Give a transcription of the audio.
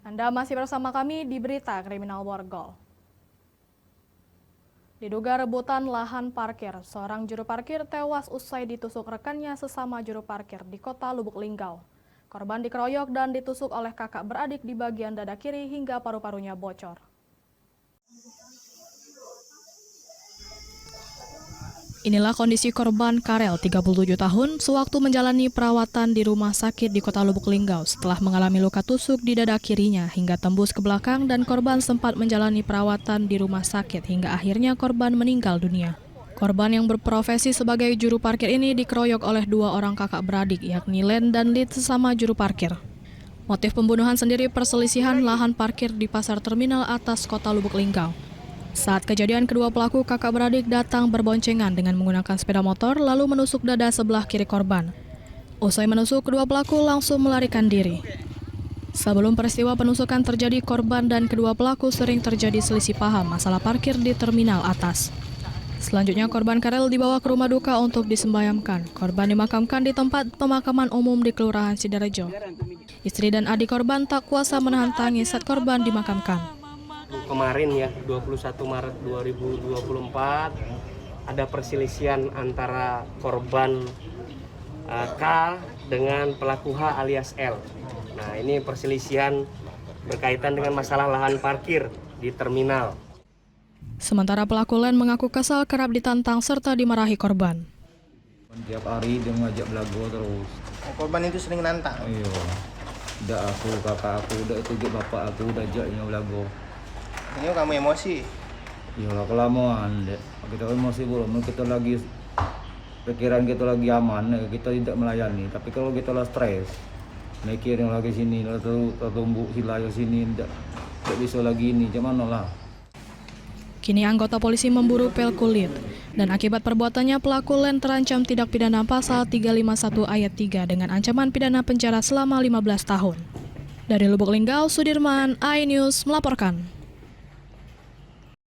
Anda masih bersama kami di Berita Kriminal Borgol. Diduga rebutan lahan parkir, seorang juru parkir tewas usai ditusuk rekannya sesama juru parkir di kota Lubuk Linggau. Korban dikeroyok dan ditusuk oleh kakak beradik di bagian dada kiri hingga paru-parunya bocor. Inilah kondisi korban Karel, 37 tahun, sewaktu menjalani perawatan di rumah sakit di kota Lubuk Linggau setelah mengalami luka tusuk di dada kirinya hingga tembus ke belakang dan korban sempat menjalani perawatan di rumah sakit hingga akhirnya korban meninggal dunia. Korban yang berprofesi sebagai juru parkir ini dikeroyok oleh dua orang kakak beradik, yakni Len dan Lid sesama juru parkir. Motif pembunuhan sendiri perselisihan lahan parkir di pasar terminal atas kota Lubuk Linggau. Saat kejadian, kedua pelaku kakak beradik datang berboncengan dengan menggunakan sepeda motor lalu menusuk dada sebelah kiri korban. Usai menusuk, kedua pelaku langsung melarikan diri. Sebelum peristiwa penusukan terjadi, korban dan kedua pelaku sering terjadi selisih paham masalah parkir di terminal atas. Selanjutnya, korban Karel dibawa ke rumah duka untuk disembayamkan. Korban dimakamkan di tempat pemakaman umum di Kelurahan Sidarejo. Istri dan adik korban tak kuasa menahan tangis saat korban dimakamkan. Kemarin ya, 21 Maret 2024 ada perselisihan antara korban K dengan pelaku H alias L. Nah, ini perselisihan berkaitan dengan masalah lahan parkir di terminal. Sementara pelaku Len mengaku kesal kerap ditantang serta dimarahi korban. Tiap hari dia mengajak belago terus. Korban itu sering nantang? Iya. Udah aku, kakak aku, udah itu bapak aku udah ajaknya belago. Ini kamu emosi? Iyalah kelamaan dek. Kita emosi belum, kita lagi pikiran kita lagi aman, kita tidak melayani. Tapi kalau kita lah stres, mikir yang lagi sini, lalu tertumbuk silayo sini, tidak bisa lagi ini, cuman lah. Kini anggota polisi memburu pelaku Lid, dan akibat perbuatannya pelaku Len terancam tindak pidana pasal 351 ayat 3 dengan ancaman pidana penjara selama 15 tahun. Dari Lubuk Linggau, Sudirman, iNews melaporkan.